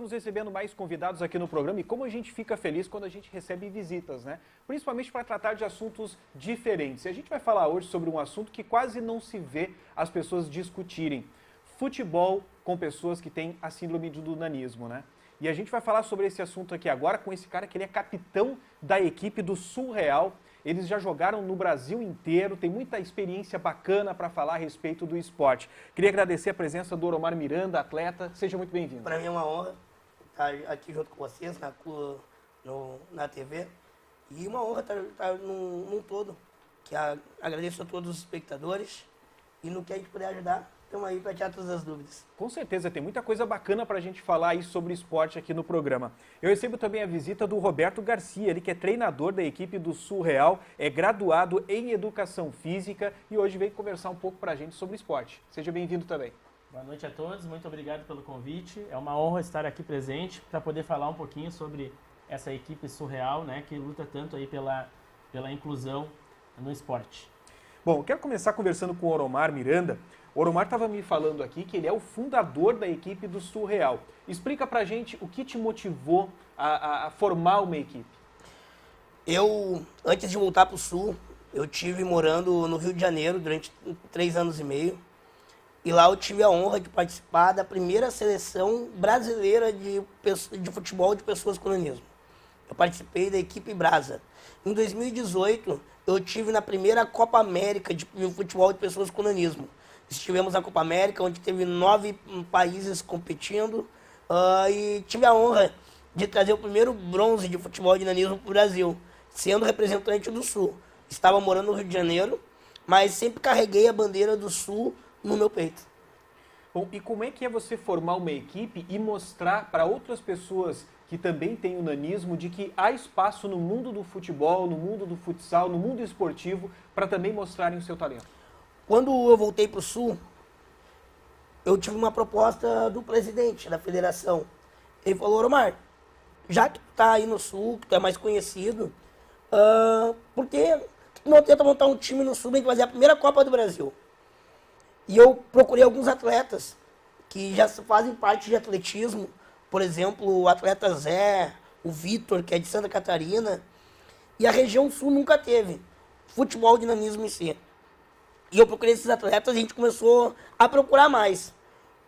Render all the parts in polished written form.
estamos recebendo mais convidados aqui no programa e como a gente fica feliz quando a gente recebe visitas, né? Principalmente para tratar de assuntos diferentes. E a gente vai falar hoje sobre um assunto que quase não se vê as pessoas discutirem. Futebol com pessoas que têm a síndrome do nanismo, né? E a gente vai falar sobre esse assunto aqui agora com esse cara que ele é capitão da equipe do Surreal. Eles já jogaram no Brasil inteiro, tem muita experiência bacana para falar a respeito do esporte. Queria agradecer a presença do Oromar Miranda, atleta. Seja muito bem-vindo. Para mim é uma honra estar aqui junto com vocês na TV. E uma honra estar num todo. Agradeço a todos os espectadores. E no que a gente puder ajudar, estamos aí para tirar todas as dúvidas. Com certeza, tem muita coisa bacana para a gente falar aí sobre esporte aqui no programa. Eu recebo também a visita do Roberto Garcia, ele que é treinador da equipe do Surreal, é graduado em Educação Física e hoje veio conversar um pouco para a gente sobre esporte. Seja bem-vindo também. Boa noite a todos, muito obrigado pelo convite. É uma honra estar aqui presente para poder falar um pouquinho sobre essa equipe Surreal, né, que luta tanto aí pela inclusão no esporte. Bom, eu quero começar conversando com o Oromar Miranda. O Oromar estava me falando aqui que ele é o fundador da equipe do Surreal. Explica pra gente o que te motivou a formar uma equipe. Eu, antes de voltar para o Sul, eu tive morando no Rio de Janeiro durante 3 anos e meio. E lá eu tive a honra de participar da primeira seleção brasileira de futebol de pessoas com nanismo. Eu participei da equipe Brasa. Em 2018, eu tive na primeira Copa América de futebol de pessoas com nanismo. Estivemos na Copa América, onde teve 9 países competindo. E tive a honra de trazer o primeiro bronze de futebol de nanismo para o Brasil, sendo representante do Sul. Estava morando no Rio de Janeiro, mas sempre carreguei a bandeira do Sul no meu peito. Bom, e como é que é você formar uma equipe e mostrar para outras pessoas que também têm o nanismo de que há espaço no mundo do futebol, no mundo do futsal, no mundo esportivo, para também mostrarem o seu talento? Quando eu voltei para o Sul, eu tive uma proposta do presidente da federação. Ele falou: Oromar, já que tu tá aí no Sul, que tu é mais conhecido, por que tu não tenta montar um time no Sul para fazer a primeira Copa do Brasil? E eu procurei alguns atletas que já fazem parte de atletismo, por exemplo, o atleta Zé, o Vitor, que é de Santa Catarina, e a região Sul nunca teve futebol de nanismo em si. E eu procurei esses atletas e a gente começou a procurar mais.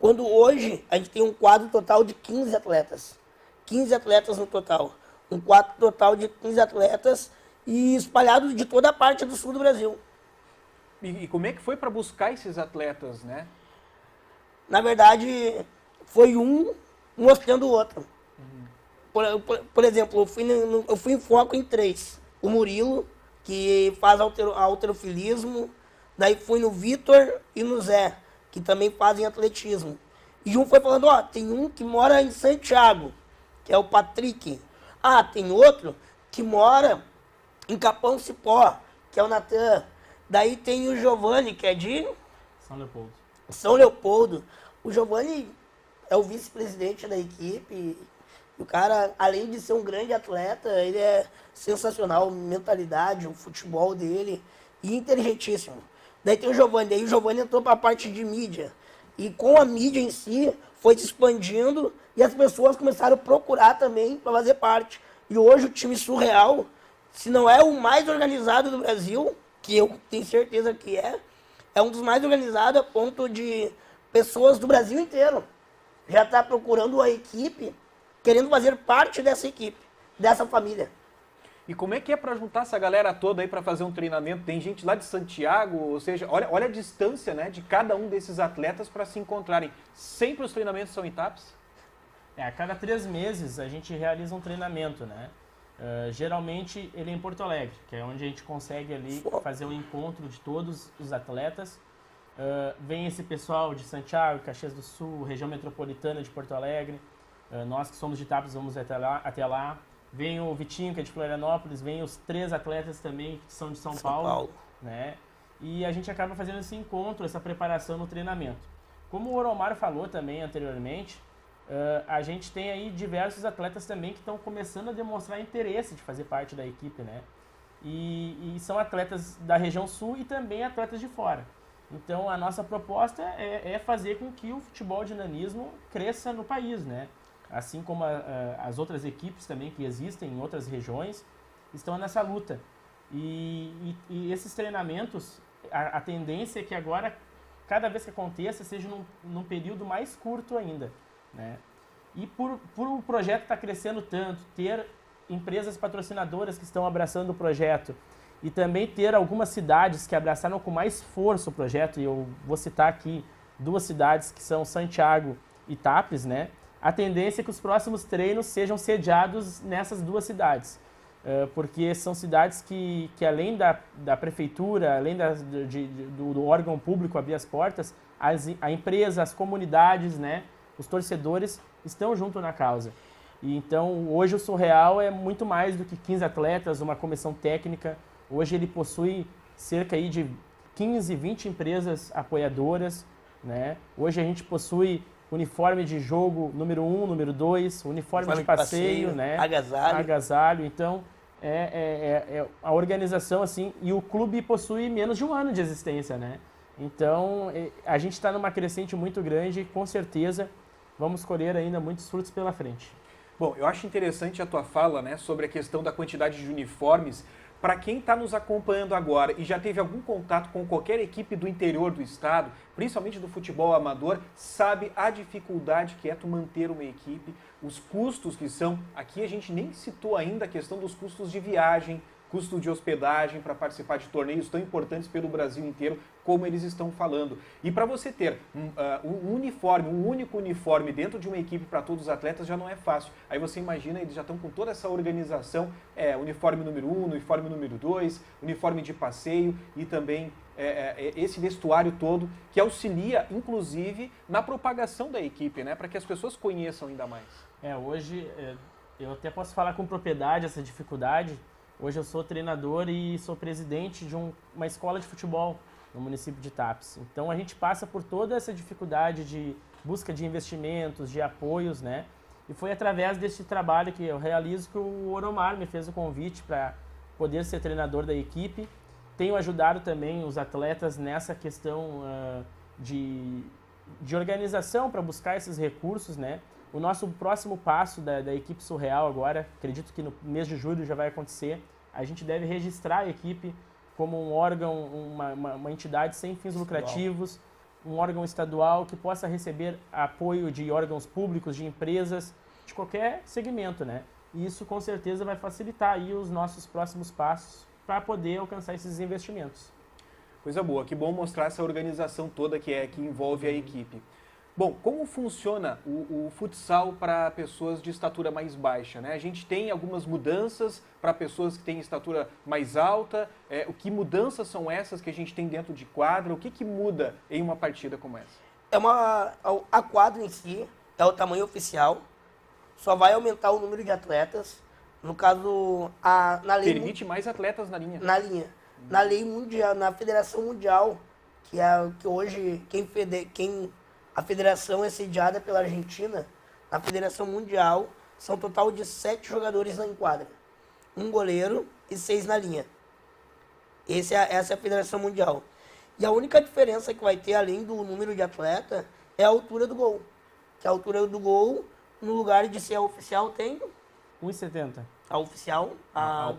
Quando hoje a gente tem um quadro total de 15 atletas. 15 atletas no total. Um quadro total de 15 atletas e espalhados de toda a parte do sul do Brasil. E como é que foi para buscar esses atletas, né? Na verdade, foi um mostrando o outro. Por exemplo, eu fui em foco em 3. O Murilo, que faz halterofilismo. Daí fui no Vitor e no Zé, que também fazem atletismo. E um foi falando: ó, tem um que mora em Santiago, que é o Patrick. Ah, tem outro que mora em Capão Cipó, que é o Natan. Daí tem o Giovanni, que é de São Leopoldo. São Leopoldo. O Giovanni é o vice-presidente da equipe. O cara, além de ser um grande atleta, ele é sensacional, mentalidade, o futebol dele, e inteligentíssimo. Daí tem o Giovanni, daí o Giovanni entrou para a parte de mídia. E com a mídia em si, foi se expandindo e as pessoas começaram a procurar também para fazer parte. E hoje o time Surreal, se não é o mais organizado do Brasil, que eu tenho certeza que é um dos mais organizados a ponto de pessoas do Brasil inteiro já tá procurando a equipe, querendo fazer parte dessa equipe, dessa família. E como é que é para juntar essa galera toda aí para fazer um treinamento? Tem gente lá de Santiago, ou seja, olha a distância, né, de cada um desses atletas para se encontrarem. Sempre os treinamentos são em TAPS? A cada 3 meses a gente realiza um treinamento, né? Geralmente ele é em Porto Alegre, que é onde a gente consegue ali fazer um encontro de todos os atletas. Vem esse pessoal de Santiago, Caxias do Sul, região metropolitana de Porto Alegre. Nós que somos de TAPS vamos até lá. Vem o Vitinho, que é de Florianópolis, vem os 3 atletas também, que são de São Paulo. Né? E a gente acaba fazendo esse encontro, essa preparação no treinamento. Como o Oromar falou também anteriormente, a gente tem aí diversos atletas também que estão começando a demonstrar interesse de fazer parte da equipe, né? E são atletas da região sul e também atletas de fora. Então a nossa proposta é fazer com que o futebol de nanismo cresça no país, né? assim como as outras equipes também que existem em outras regiões, estão nessa luta. E esses treinamentos, a tendência é que agora, cada vez que aconteça, seja num período mais curto ainda, né? E por o projeto estar crescendo tanto, ter empresas patrocinadoras que estão abraçando o projeto e também ter algumas cidades que abraçaram com mais força o projeto, e eu vou citar aqui 2 cidades que são Santiago e Tapes, né? A tendência é que os próximos treinos sejam sediados nessas 2 cidades, porque são cidades que além da prefeitura, além do órgão público abrir as portas, a empresa, as comunidades, né, os torcedores estão junto na causa. E então, hoje o Surreal é muito mais do que 15 atletas, uma comissão técnica. Hoje ele possui cerca aí de 15, 20 empresas apoiadoras, né? Hoje a gente possui uniforme de jogo número 1, número 2, uniforme de passeio, né? Agasalho. Então, a organização, assim, e o clube possui menos de 1 ano de existência, né? Então, a gente está numa crescente muito grande e, com certeza, vamos colher ainda muitos frutos pela frente. Bom, eu acho interessante a tua fala, né, sobre a questão da quantidade de uniformes. Para quem está nos acompanhando agora e já teve algum contato com qualquer equipe do interior do estado, principalmente do futebol amador, sabe a dificuldade que é tu manter uma equipe, os custos que são. Aqui a gente nem citou ainda a questão dos custos de viagem, custo de hospedagem para participar de torneios tão importantes pelo Brasil inteiro, como eles estão falando. E para você ter um uniforme, um único uniforme dentro de uma equipe para todos os atletas já não é fácil. Aí você imagina, eles já estão com toda essa organização, uniforme número 1, uniforme número 2, uniforme de passeio e também esse vestuário todo que auxilia, inclusive, na propagação da equipe, né, para que as pessoas conheçam ainda mais. Hoje eu até posso falar com propriedade essa dificuldade. Hoje eu sou treinador e sou presidente de uma escola de futebol no município de Tapes. Então a gente passa por toda essa dificuldade de busca de investimentos, de apoios, né? E foi através desse trabalho que eu realizo que o Oromar me fez o convite para poder ser treinador da equipe. Tenho ajudado também os atletas nessa questão de organização para buscar esses recursos, né? O nosso próximo passo da equipe Surreal agora, acredito que no mês de julho já vai acontecer, a gente deve registrar a equipe como um órgão, uma entidade sem fins lucrativos, um órgão estadual que possa receber apoio de órgãos públicos, de empresas, de qualquer segmento, né? E isso com certeza vai facilitar aí os nossos próximos passos para poder alcançar esses investimentos. Coisa boa, que bom mostrar essa organização toda que envolve a equipe. Bom, como funciona o futsal para pessoas de estatura mais baixa, né? A gente tem algumas mudanças para pessoas que têm estatura mais alta. O que mudanças são essas que a gente tem dentro de quadra? O que muda em uma partida como essa? A quadra em si é o tamanho oficial, só vai aumentar o número de atletas. No caso, na lei... Permite mais atletas na linha. Na linha. Na lei mundial, na Federação Mundial, que hoje a federação é sediada pela Argentina. Na Federação Mundial, são um total de 7 jogadores em quadra. 1 goleiro e 6 na linha. Essa é a Federação Mundial. E a única diferença que vai ter, além do número de atleta, é a altura do gol. Que a altura do gol, no lugar de ser a oficial, tem... 1,70. A oficial, a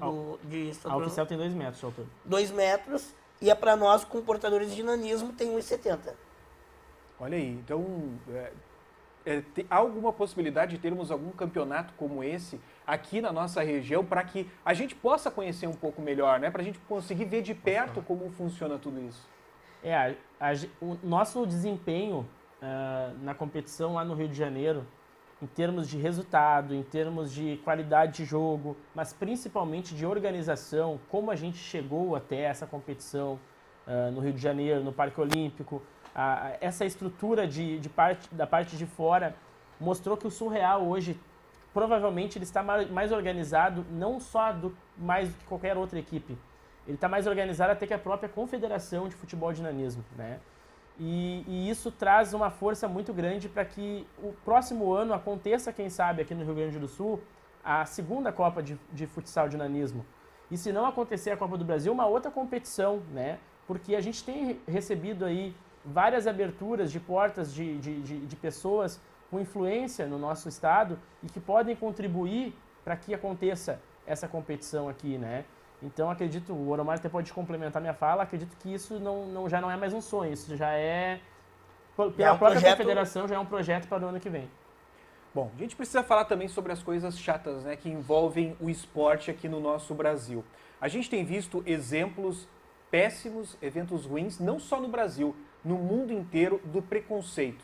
oficial tem 2 metros de altura. 2 metros. E para nós, com portadores de nanismo, tem 1,70. Olha aí, então há alguma possibilidade de termos algum campeonato como esse aqui na nossa região para que a gente possa conhecer um pouco melhor, né? Para a gente conseguir ver de perto como funciona tudo isso. O nosso desempenho na competição lá no Rio de Janeiro, em termos de resultado, em termos de qualidade de jogo, mas principalmente de organização, como a gente chegou até essa competição no Rio de Janeiro, no Parque Olímpico, essa estrutura da parte de fora mostrou que o Surreal hoje, provavelmente, ele está mais organizado, não só mais do que qualquer outra equipe. Ele está mais organizado até que a própria Confederação de Futebol de Nanismo, né? E isso traz uma força muito grande para que o próximo ano aconteça, quem sabe, aqui no Rio Grande do Sul, a segunda Copa de Futsal de Nanismo. E se não acontecer a Copa do Brasil, uma outra competição, né? Porque a gente tem recebido aí várias aberturas de portas de pessoas com influência no nosso estado e que podem contribuir para que aconteça essa competição aqui, né? Então, acredito, o Oromar até pode complementar minha fala, acredito que isso já não é mais um sonho, isso já é, pela própria confederação, já é um projeto para o ano que vem. Bom, a gente precisa falar também sobre as coisas chatas, né, que envolvem o esporte aqui no nosso Brasil. A gente tem visto exemplos péssimos, eventos ruins, não só no Brasil, no mundo inteiro, do preconceito.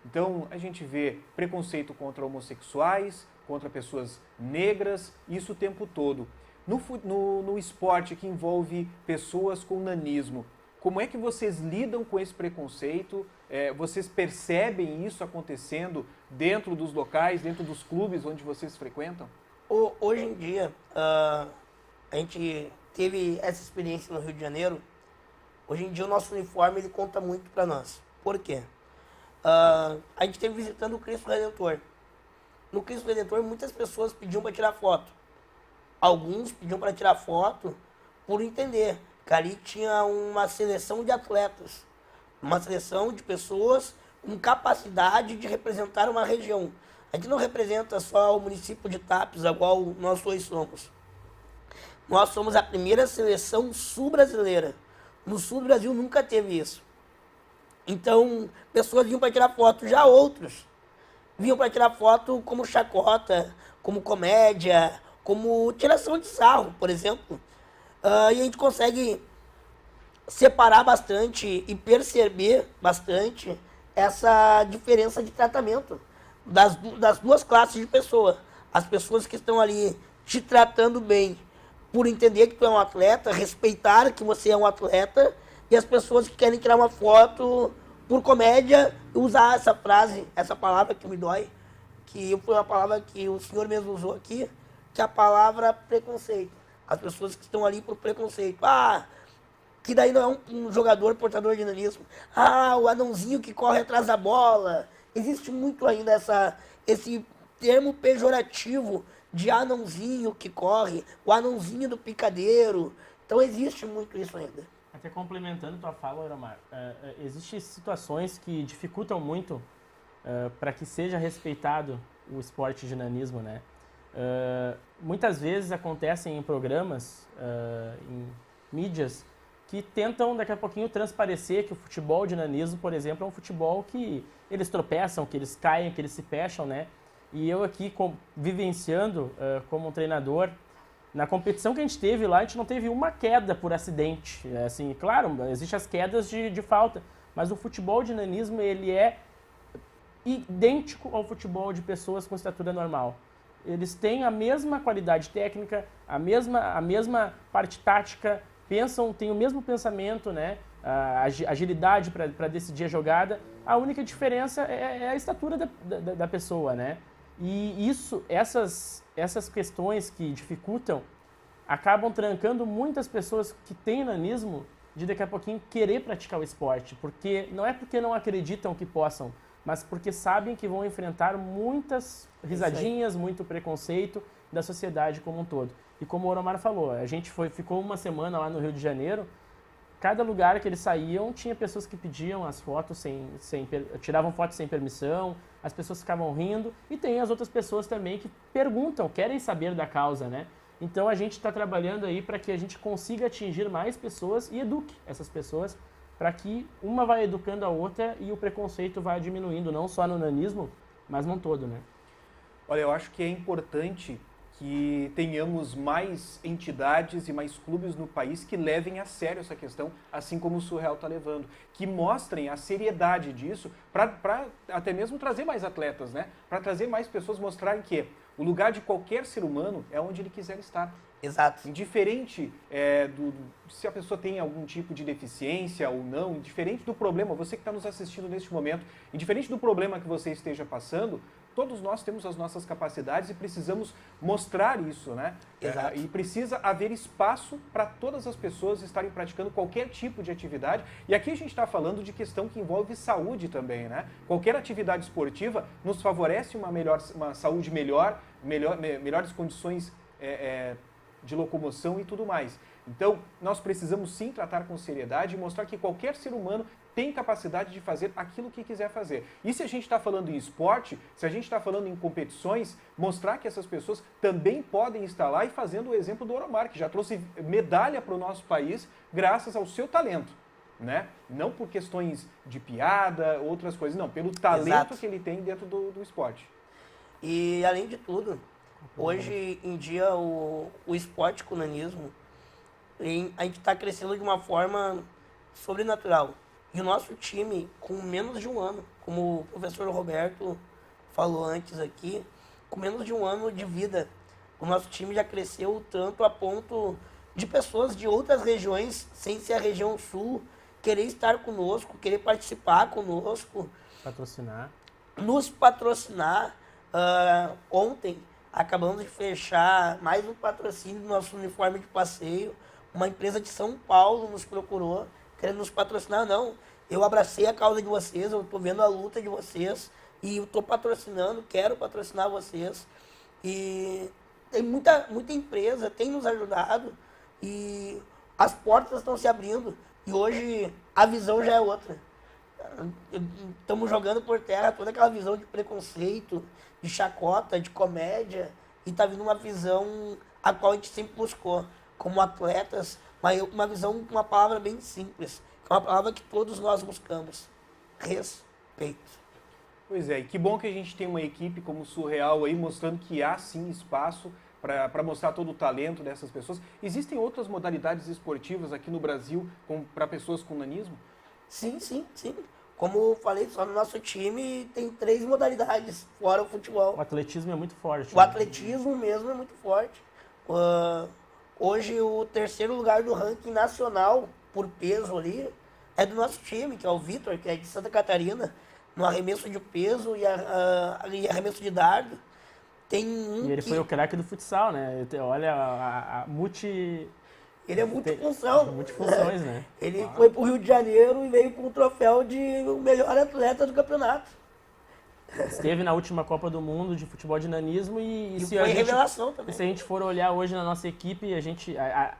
Então, a gente vê preconceito contra homossexuais, contra pessoas negras, isso o tempo todo. No esporte que envolve pessoas com nanismo, como é que vocês lidam com esse preconceito? Vocês percebem isso acontecendo dentro dos locais, dentro dos clubes onde vocês frequentam? Hoje em dia, a gente teve essa experiência no Rio de Janeiro. Hoje em dia o nosso uniforme ele conta muito para nós. Por quê? A gente esteve visitando o Cristo Redentor. No Cristo Redentor muitas pessoas pediam para tirar foto. Alguns pediam para tirar foto por entender que ali tinha uma seleção de atletas, uma seleção de pessoas com capacidade de representar uma região. A gente não representa só o município de Tapes, igual nós dois somos. Nós somos a primeira seleção sul-brasileira. No sul do Brasil nunca teve isso. Então, pessoas vinham para tirar foto, já outros vinham para tirar foto como chacota, como comédia, como tiração de sarro, por exemplo. E a gente consegue separar bastante e perceber bastante essa diferença de tratamento das duas classes de pessoa. As pessoas que estão ali te tratando bem por entender que tu é um atleta, respeitar que você é um atleta, e as pessoas que querem tirar uma foto por comédia, usar essa frase, essa palavra que me dói, que foi uma palavra que o senhor mesmo usou aqui, que é a palavra preconceito. As pessoas que estão ali por preconceito. Que daí não é um jogador portador de nanismo. O anãozinho que corre atrás da bola. Existe muito ainda esse termo pejorativo de anãozinho que corre, o anãozinho do picadeiro. Então existe muito isso ainda. Até complementando tua fala, Oromar, existem situações que dificultam muito para que seja respeitado o esporte de nanismo, né? Muitas vezes acontecem em programas, em mídias, que tentam daqui a pouquinho transparecer que o futebol de nanismo, por exemplo, é um futebol que eles tropeçam, que eles caem, que eles se fecham, né? E eu aqui, vivenciando como um treinador, na competição que a gente teve lá, a gente não teve uma queda por acidente. Assim, claro, existem as quedas de falta, mas o futebol de nanismo, ele é idêntico ao futebol de pessoas com estatura normal. Eles têm a mesma qualidade técnica, a mesma parte tática, têm o mesmo pensamento, né? A agilidade para decidir a jogada. A única diferença é a estatura da pessoa, né? E essas questões que dificultam acabam trancando muitas pessoas que têm nanismo de daqui a pouquinho querer praticar o esporte. Não é porque não acreditam que possam, mas porque sabem que vão enfrentar muitas risadinhas, muito preconceito da sociedade como um todo. E como o Oromar falou, a gente ficou uma semana lá no Rio de Janeiro, cada lugar que eles saíam tinha pessoas que pediam as fotos tiravam fotos sem permissão, as pessoas ficavam rindo, e tem as outras pessoas também que perguntam, querem saber da causa, né? Então a gente está trabalhando aí para que a gente consiga atingir mais pessoas e eduque essas pessoas para que uma vá educando a outra e o preconceito vá diminuindo, não só no nanismo, mas num todo, né? Olha, eu acho que é importante que tenhamos mais entidades e mais clubes no país que levem a sério essa questão, assim como o Surreal está levando, que mostrem a seriedade disso para até mesmo trazer mais atletas, né? Para trazer mais pessoas, mostrarem que o lugar de qualquer ser humano é onde ele quiser estar. Exato. Indiferente se a pessoa tem algum tipo de deficiência ou não, indiferente do problema, você que está nos assistindo neste momento, indiferente do problema que você esteja passando, todos nós temos as nossas capacidades e precisamos mostrar isso, né? Exato. E precisa haver espaço para todas as pessoas estarem praticando qualquer tipo de atividade. E aqui a gente está falando de questão que envolve saúde também, né? Qualquer atividade esportiva nos favorece uma saúde melhores condições de locomoção e tudo mais. Então, nós precisamos sim tratar com seriedade e mostrar que qualquer ser humano tem capacidade de fazer aquilo que quiser fazer. E se a gente está falando em esporte, se a gente está falando em competições, mostrar que essas pessoas também podem estar lá e fazendo o exemplo do Oromar, que já trouxe medalha para o nosso país graças ao seu talento, né? Não por questões de piada, outras coisas, não, pelo talento Exato. que ele tem dentro do esporte. E, além de tudo, hoje em dia o esporte com o nanismo, a gente está crescendo de uma forma sobrenatural. E o nosso time, com menos de um ano, como o professor Roberto falou antes aqui, com menos de um ano de vida, o nosso time já cresceu tanto a ponto de pessoas de outras regiões, sem ser a região sul, querer estar conosco, querer participar conosco, Patrocinar. nos patrocinar. Ontem acabamos de fechar mais um patrocínio do nosso uniforme de passeio. Uma empresa de São Paulo nos procurou, querendo nos patrocinar. Não, eu abracei a causa de vocês, eu estou vendo a luta de vocês e eu estou patrocinando, quero patrocinar vocês. E tem muita empresa, tem nos ajudado e as portas estão se abrindo. E hoje a visão já é outra. Estamos jogando por terra toda aquela visão de preconceito, de chacota, de comédia, e está vindo uma visão a qual a gente sempre buscou, como atletas, mas uma visão com uma palavra bem simples, que é uma palavra que todos nós buscamos: respeito. Pois é, e que bom que a gente tem uma equipe como o Surreal aí, mostrando que há sim espaço para mostrar todo o talento dessas pessoas. Existem outras modalidades esportivas aqui no Brasil para pessoas com nanismo? Sim. Como eu falei, só no nosso time tem 3 modalidades, fora o futebol. O atletismo é muito forte. O atletismo mesmo é muito forte. Hoje o 3º lugar do ranking nacional por peso ali é do nosso time, que é o Vitor, que é de Santa Catarina, no arremesso de peso e arremesso de dardo. Tem um E ele foi o craque do futsal, né? Olha a Ele é multifunção. multifunções, né? Ele foi pro Rio de Janeiro e veio com o troféu de o melhor atleta do campeonato. Esteve na última Copa do Mundo de futebol de nanismo e se foi revelação também. Se a gente for olhar hoje na nossa equipe,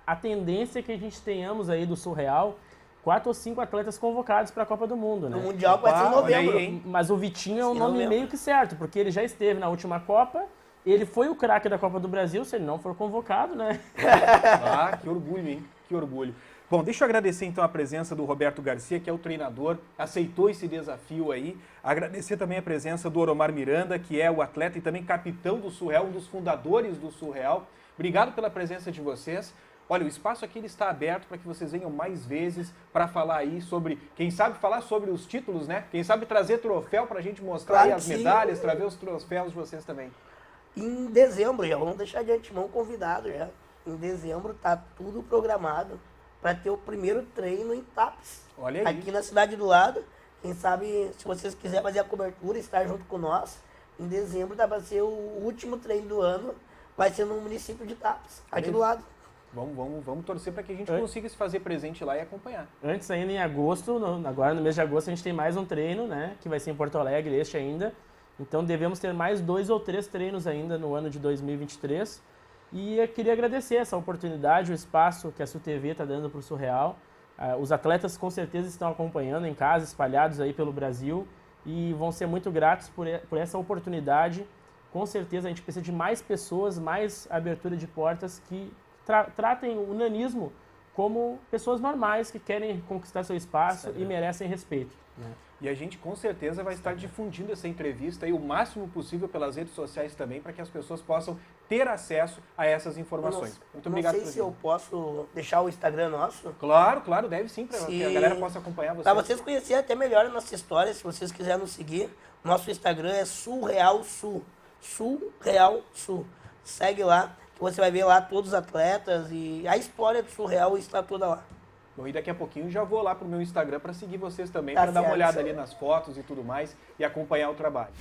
a tendência é que a gente tenhamos aí do Surreal 4 ou 5 atletas convocados para a Copa do Mundo, né? No Mundial vai ser em novembro. Mas o Vitinho é um Sim, nome novembro. meio que certo, porque ele já esteve na última Copa, ele foi o craque da Copa do Brasil, se ele não for convocado, né? Ah, que orgulho, hein? Que orgulho. Bom, deixa eu agradecer então a presença do Roberto Garcia, que é o treinador, aceitou esse desafio aí. Agradecer também a presença do Oromar Miranda, que é o atleta e também capitão do Surreal, um dos fundadores do Surreal. Obrigado pela presença de vocês. Olha, o espaço aqui ele está aberto para que vocês venham mais vezes para falar aí sobre, quem sabe falar sobre os títulos, né? Quem sabe trazer troféu para a gente mostrar Claro aí as que sim. medalhas, trazer os troféus de vocês também. Em dezembro, já vamos deixar de antemão convidado já. Em dezembro tá tudo programado para ter o primeiro treino em TAPS. Olha aí. Aqui na cidade do lado. Quem sabe, se vocês quiserem fazer a cobertura, estar junto com nós, em dezembro dá para ser o último treino do ano, vai ser no município de TAPS, aqui do lado. Vamos torcer para que a gente consiga se fazer presente lá e acompanhar. Antes ainda em agosto, agora no mês de agosto a gente tem mais um treino, né? Que vai ser em Porto Alegre, este ainda. Então devemos ter mais 2 ou 3 treinos ainda no ano de 2023. E eu queria agradecer essa oportunidade, o espaço que a SUTV está dando para o Surreal. Os atletas com certeza estão acompanhando em casa, espalhados aí pelo Brasil. E vão ser muito gratos por essa oportunidade. Com certeza a gente precisa de mais pessoas, mais abertura de portas que tratem o nanismo como pessoas normais que querem conquistar seu espaço e merecem respeito. Né? E a gente com certeza vai estar difundindo essa entrevista aí o máximo possível pelas redes sociais também, para que as pessoas possam ter acesso a essas informações. Muito obrigado. Não sei se eu posso deixar o Instagram nosso. Claro, deve sim, para que a galera possa acompanhar vocês. Para vocês conhecerem até melhor a nossa história, se vocês quiserem nos seguir, nosso Instagram é Surreal Sul. Surreal Sul. Segue lá, que você vai ver lá todos os atletas e a história do Surreal está toda lá. Bom, e daqui a pouquinho já vou lá pro meu Instagram para seguir vocês também, Tá para dar uma certo. olhada ali nas fotos e tudo mais e acompanhar o trabalho.